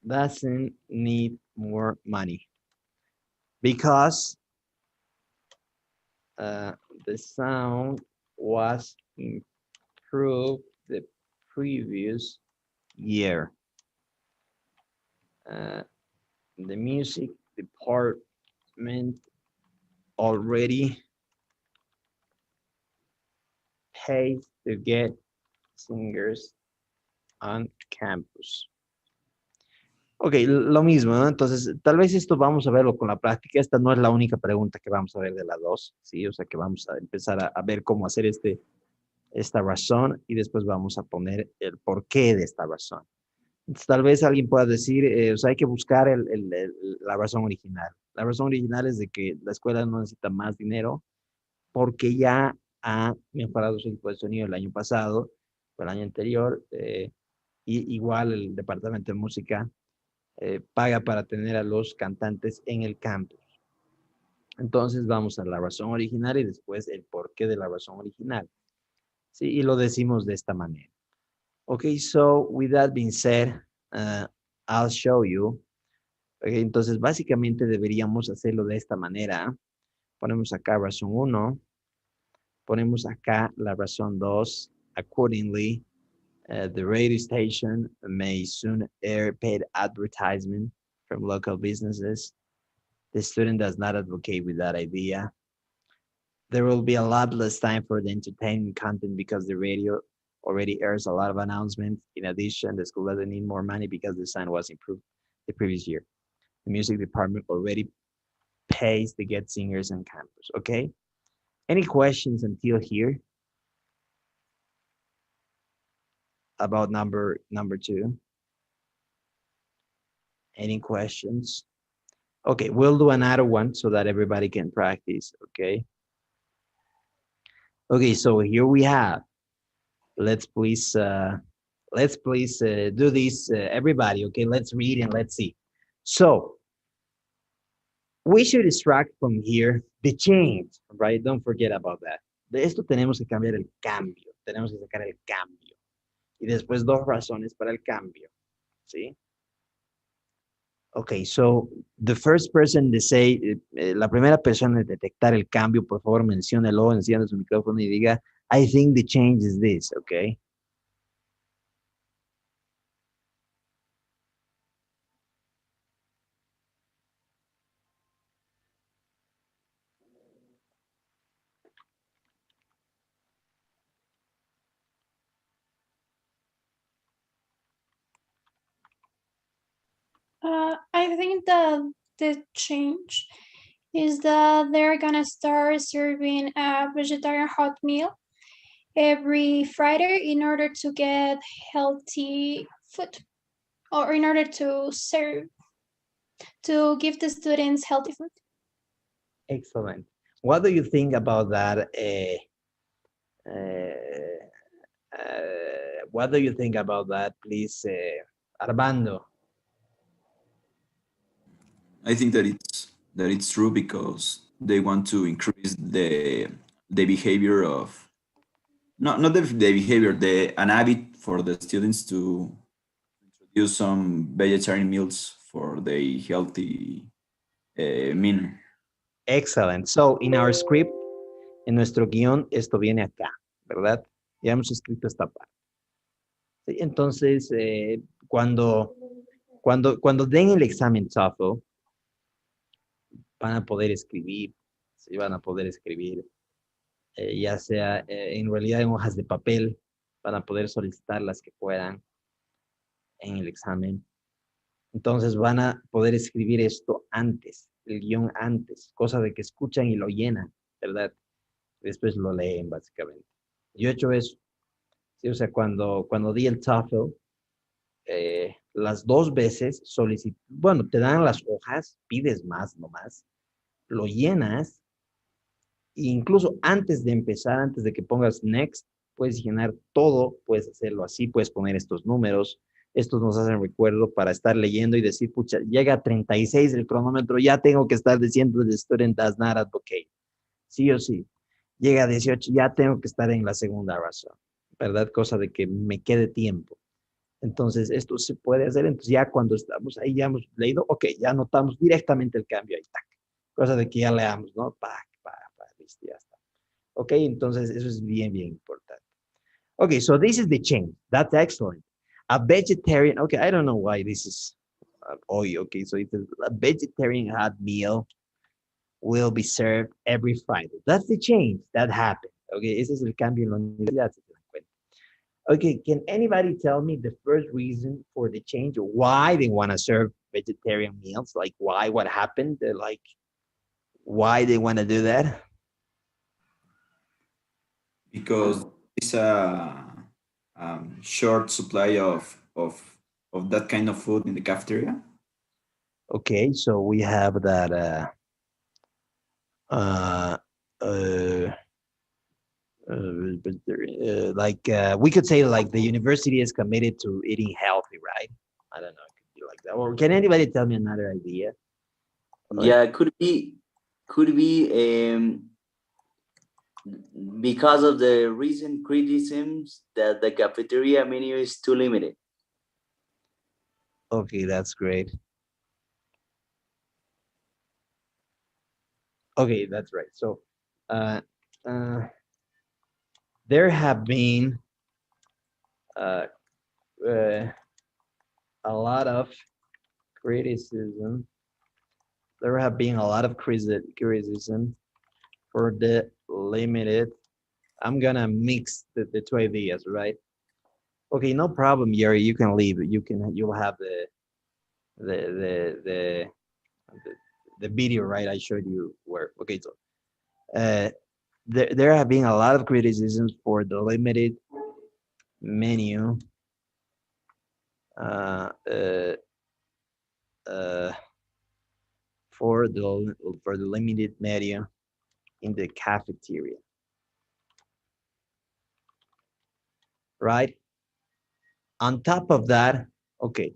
Speaker 1: doesn't need more money because the sound was improved the previous year. The music department already pays to get singers on campus. Ok, lo mismo, ¿no? Entonces, tal vez esto vamos a verlo con la práctica. Esta no es la única pregunta que vamos a ver de las dos, ¿sí? O sea, que vamos a empezar a ver cómo hacer esta razón y después vamos a poner el porqué de esta razón. Entonces, tal vez alguien pueda decir, o sea, hay que buscar la razón original. La razón original es de que la escuela no necesita más dinero porque ya ha mejorado su equipo de sonido el año pasado, o el año anterior, y igual el departamento de música paga para tener a los cantantes en el campus. Entonces vamos a la razón original y después el porqué de la razón original. ¿Sí? Y lo decimos de esta manera. Okay, so with that being said, I'll show you. Okay, entonces básicamente deberíamos hacerlo de esta manera. Ponemos acá razón 1. Ponemos acá la razón 2. Accordingly, the radio station may soon air paid advertisement from local businesses. The student does not advocate with that idea. There will be a lot less time for the entertainment content because the radio already airs a lot of announcements. In addition, the school doesn't need more money because the sound was improved the previous year. The music department already pays to get singers on campus, okay? Any questions until here about number 2? Any questions? Okay, we'll do another one so that everybody can practice, okay? Okay, so here we have, let's please do this, everybody, okay? Let's read and let's see. So, we should extract from here the change, right? Don't forget about that. De esto tenemos que cambiar el cambio, tenemos que sacar el cambio. Y después 2 razones para el cambio, ¿sí? Okay, so the first person to say, la primera persona en detectar el cambio, por favor, menciónelo, encienda su micrófono y diga, I think the change is this, okay?
Speaker 7: I think that the change is that they're gonna start serving a vegetarian hot meal every Friday in order to get healthy food, or in order to give the students healthy food.
Speaker 1: Excellent. What do you think about that? What do you think about that, please, Armando?
Speaker 6: I think that it's true because they want to increase the behavior of not the behavior, an habit for the students to use some vegetarian meals for the healthy meal.
Speaker 1: Excellent. So, in our script, en nuestro guión, esto viene acá, ¿verdad? Ya hemos escrito esta parte. ¿Sí? Entonces, cuando den el examen TOEFL, van a poder escribir, ¿sí? Van a poder escribir, ya sea en realidad en hojas de papel, van a poder solicitar las que puedan en el examen. Entonces van a poder escribir esto antes, el guión antes, cosa de que escuchan y lo llenan, ¿verdad? Después lo leen, básicamente. Yo he hecho eso. ¿Sí? O sea, cuando di el TOEFL, las dos veces solicité, bueno, te dan las hojas, pides más nomás, lo llenas, e incluso antes de empezar, antes de que pongas next, puedes llenar todo, puedes hacerlo así, puedes poner estos números, estos nos hacen recuerdo para estar leyendo y decir, pucha, llega a 36 el cronómetro, ya tengo que estar diciendo the student does not advocate, sí o sí. Llega a 18, ya tengo que estar en la segunda razón, ¿verdad? Cosa de que me quede tiempo. Entonces, esto se puede hacer. Entonces, ya cuando estamos ahí, ya hemos leído, ok, ya anotamos directamente el cambio ahí, tac. Cosa de que ya leamos, ¿no? Listo, ya está. Ok, entonces eso es bien, bien importante. Okay, so this is the change. That's excellent. A vegetarian, okay, I don't know why this is, okay, so it's a vegetarian hot meal will be served every Friday. That's the change that happened. Okay, ese es el cambio en la universidad, se dan cuenta. Okay, can anybody tell me the first reason for the change? Why they want to serve vegetarian meals? Like why, what happened? Like why they want to do that?
Speaker 6: Because it's a short supply of that kind of food in the cafeteria.
Speaker 1: Okay, so we have that uh, uh, we could say like the university is committed to eating healthy, right? I don't know, it could be like that. Or can anybody tell me another idea? Like,
Speaker 2: Yeah, could be because of the recent criticisms that the cafeteria menu is too limited.
Speaker 1: okay, that's great. Okay, that's right. So, uh, there have been uh, uh, a lot of criticism. There have been a lot of criticism for the limited. I'm gonna mix the two ideas, right? Okay, no problem, Yuri. You can leave. You'll have the the the the, the video, right? I showed you where. Okay, so there have been a lot of criticisms for the limited menu. Uh, uh, uh, for the limited menu in the cafeteria, right? On top of that, okay,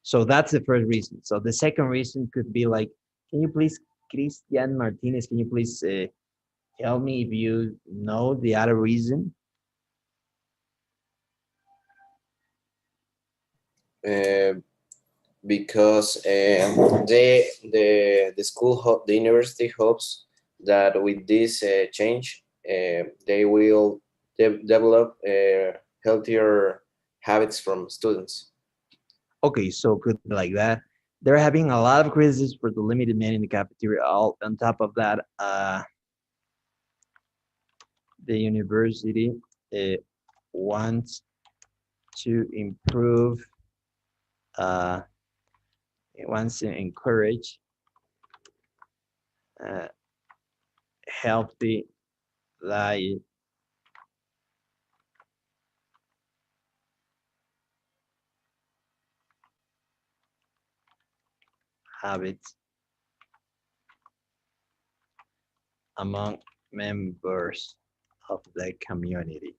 Speaker 1: so that's the first reason. So the second reason could be like, can you please, Christian Martinez, can you please tell me if you know the other reason?
Speaker 11: Because the university hopes that with this change, they will develop healthier habits from students.
Speaker 1: Okay, so could be like that. They're having a lot of criticism for the limited menu in the cafeteria. All on top of that, the university wants to improve. It wants to encourage healthy diet habits among members of the community.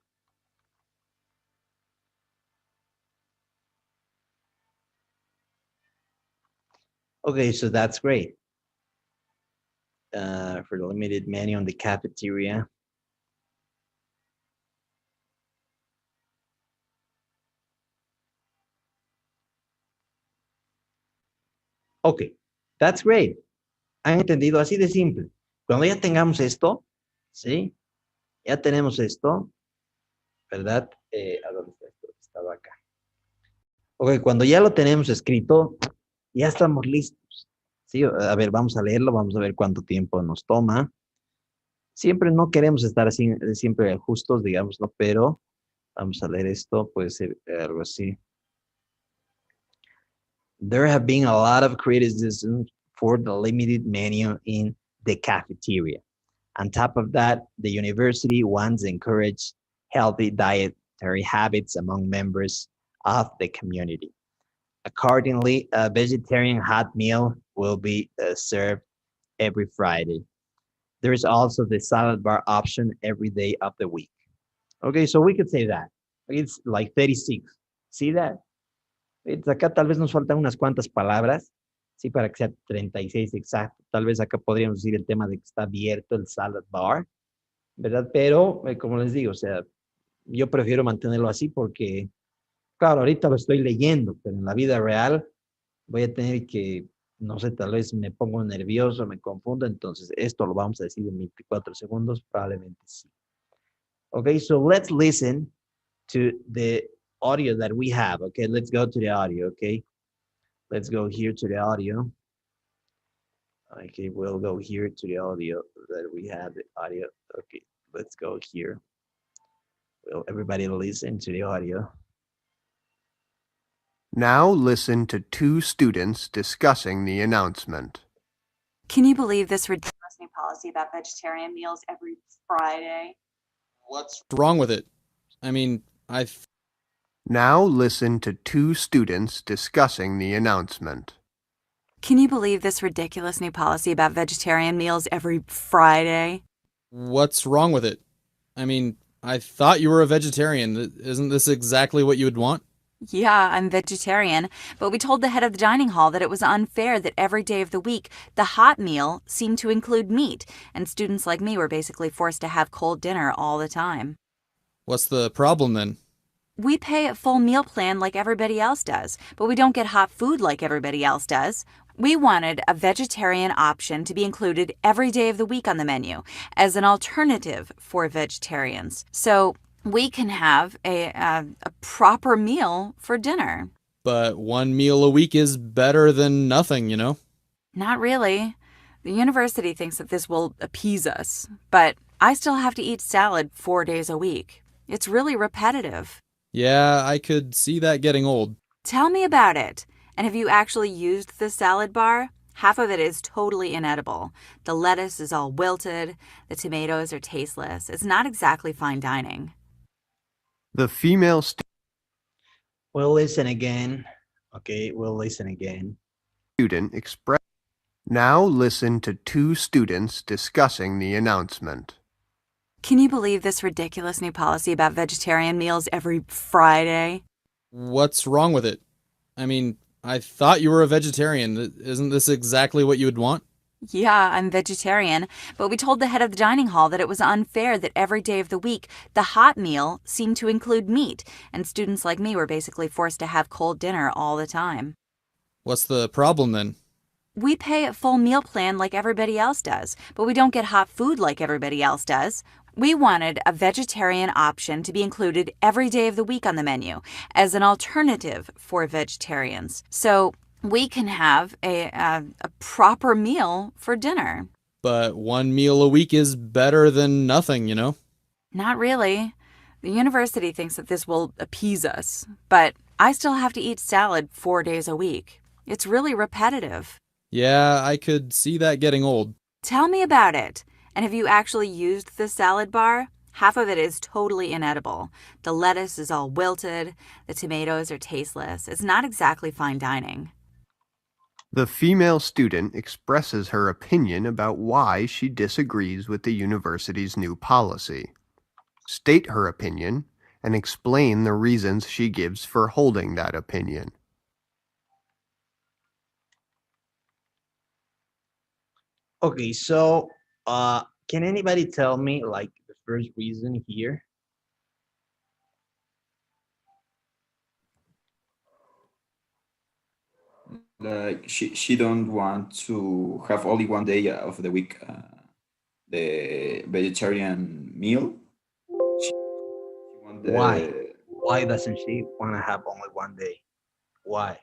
Speaker 1: Okay, so that's great. For the limited menu on the cafeteria. Ok, that's great. ¿Han entendido? Así de simple. Cuando ya tengamos esto, ¿sí? Ya tenemos esto, ¿verdad? ¿A dónde está esto? Estaba acá. Ok, cuando ya lo tenemos escrito, ya estamos listos. Sí, a ver, vamos a leerlo, vamos a ver cuánto tiempo nos toma. Siempre no queremos estar así, siempre justos, digamos, ¿no? Pero vamos a leer esto, puede ser algo así. There have been a lot of criticism for the limited menu in the cafeteria. On top of that, the university wants to encourage healthy dietary habits among members of the community. Accordingly, a vegetarian hot meal will be served every Friday. There is also the salad bar option every day of the week. Okay, so we could say that. It's like 36. See that? Acá tal vez nos faltan unas cuantas palabras, sí, para que sea 36 exacto. Tal vez acá podríamos decir el tema de que está abierto el salad bar, ¿verdad? Pero, como les digo, o sea, yo prefiero mantenerlo así porque, claro, ahorita lo estoy leyendo, pero en la vida real voy a tener que, no sé, tal vez me pongo nervioso, me confundo, entonces esto lo vamos a decir en 24 segundos, probablemente sí. Okay, so let's listen to the audio that we have. Okay, let's go to the audio. Okay, let's go here to the audio. Okay, we'll go here to the audio that we have the audio. Okay, let's go here. Will everybody listen to the audio?
Speaker 12: Now listen to two students discussing the announcement.
Speaker 13: Can you believe this ridiculous new policy about vegetarian meals every Friday?
Speaker 14: What's wrong with it? I mean,
Speaker 12: Now listen to two students discussing the announcement.
Speaker 13: Can you believe this ridiculous new policy about vegetarian meals every Friday?
Speaker 14: What's wrong with it? I mean, I thought you were a vegetarian. Isn't this exactly what you would want?
Speaker 13: Yeah, I'm vegetarian, but we told the head of the dining hall that it was unfair that every day of the week the hot meal seemed to include meat, and students like me were basically forced to have cold dinner all the time.
Speaker 14: What's the problem then?
Speaker 13: We pay a full meal plan like everybody else does, but we don't get hot food like everybody else does. We wanted a vegetarian option to be included every day of the week on the menu as an alternative for vegetarians. So we can have a proper meal for dinner.
Speaker 14: But one meal a week is better than nothing, you know?
Speaker 13: Not really. The university thinks that this will appease us, but I still have to eat salad 4 days a week. It's really repetitive.
Speaker 14: Yeah, I could see that getting old.
Speaker 13: Tell me about it. And have you actually used the salad bar? Half of it is totally inedible. The lettuce is all wilted. The tomatoes are tasteless. It's not exactly fine dining.
Speaker 12: The female
Speaker 1: We'll listen again. Okay, we'll listen again.
Speaker 12: Student express. Now listen to two students discussing the announcement.
Speaker 13: Can you believe this ridiculous new policy about vegetarian meals every Friday?
Speaker 14: What's wrong with it? I mean, I thought you were a vegetarian. Isn't this exactly what you would want?
Speaker 13: Yeah, I'm vegetarian, but we told the head of the dining hall that it was unfair that every day of the week the hot meal seemed to include meat, and students like me were basically forced to have cold dinner all the time.
Speaker 14: What's the problem then?
Speaker 13: We pay a full meal plan like everybody else does, but we don't get hot food like everybody else does. We wanted a vegetarian option to be included every day of the week on the menu as an alternative for vegetarians. So we can have a proper meal for dinner.
Speaker 14: But one meal a week is better than nothing, you know?
Speaker 13: Not really. The university thinks that this will appease us, but I still have to eat salad 4 days a week. It's really repetitive.
Speaker 14: Yeah, I could see that getting old.
Speaker 13: Tell me about it. And have you actually used the salad bar? Half of it is totally inedible. The lettuce is all wilted. The tomatoes are tasteless. It's not exactly fine dining.
Speaker 12: The female student expresses her opinion about why she disagrees with the university's new policy. State her opinion and explain the reasons she gives for holding that opinion.
Speaker 1: Okay, so can anybody tell me like the first reason here?
Speaker 6: Like she don't want to have only one day of the week the vegetarian meal. She want
Speaker 1: Why?
Speaker 6: the
Speaker 1: Why doesn't she want to have only one day? Why?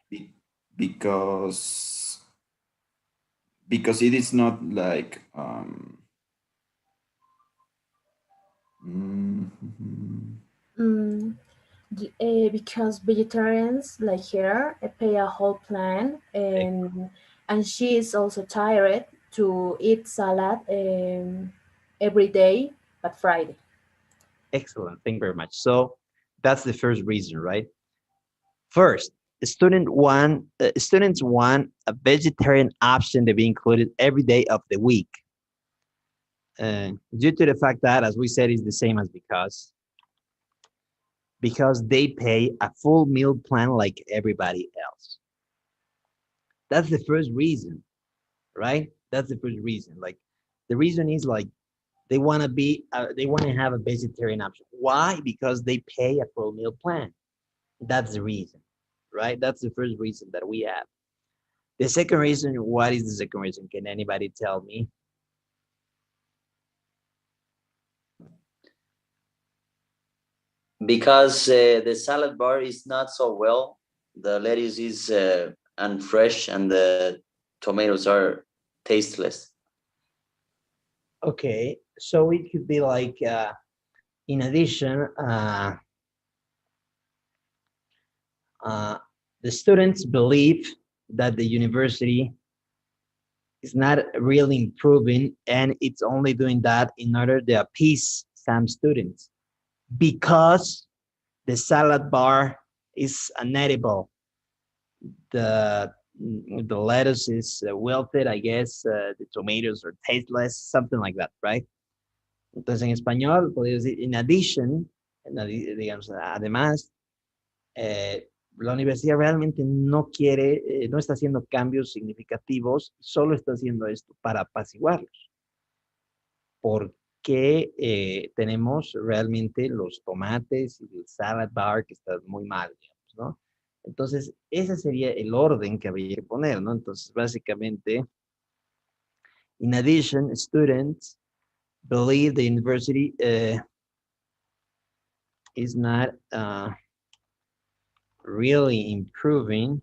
Speaker 6: because it is not like mm,
Speaker 15: Mm, because vegetarians like her pay a whole plan, and she is also tired to eat salad every day but Friday.
Speaker 1: Excellent. Thank you very much. So that's the first reason, right? First, students want a vegetarian option to be included every day of the week. Due to the fact that, as we said, is the same as because they pay a full meal plan like everybody else. That's the first reason, right? That's the first reason. Like the reason is like they want to have a vegetarian option. Why? Because they pay a full meal plan. That's the reason, right? That's the first reason that we have. The second reason, what is the second reason? Can anybody tell me?
Speaker 2: Because the salad bar is not so well. The lettuce is unfresh and the tomatoes are tasteless.
Speaker 1: Okay, so it could be like, in addition, the students believe that the university is not really improving and it's only doing that in order to appease some students because the salad bar is unedible. The lettuce is wilted, I guess. The tomatoes are tasteless, something like that, right? Entonces, en español, podría decir, in addition, digamos, además, la universidad realmente no quiere, no está haciendo cambios significativos, solo está haciendo esto para apaciguarlos, porque tenemos realmente los tomates y el salad bar que están muy mal, digamos, ¿no? Entonces, ese sería el orden que habría que poner, ¿no? Entonces, básicamente, in addition, students believe the university is not really improving,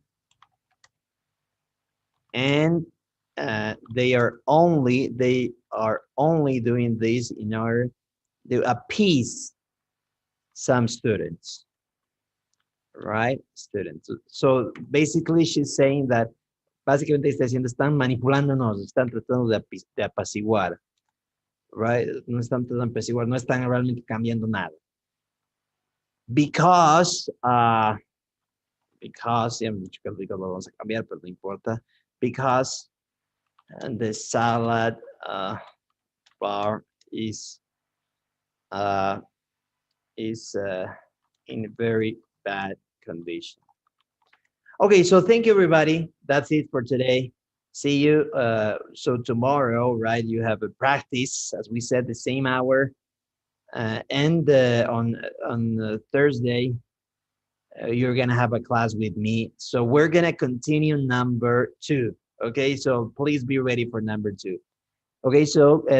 Speaker 1: and they are only doing this in order to appease some students, right? Students. So basically, she's saying that básicamente está diciendo, están manipulándonos, están tratando de apaciguar, right? No están tratando de apaciguar, no están realmente cambiando nada. Because, ya hemos dicho que lo vamos a cambiar, pero no importa. Because the salad bar is in very bad condition. Okay, so thank you, everybody. That's it for today. See you. So tomorrow, right, you have a practice, as we said, the same hour. And on Thursday, you're going to have a class with me. So we're going to continue number 2. Okay, so please be ready for number 2. Okay, so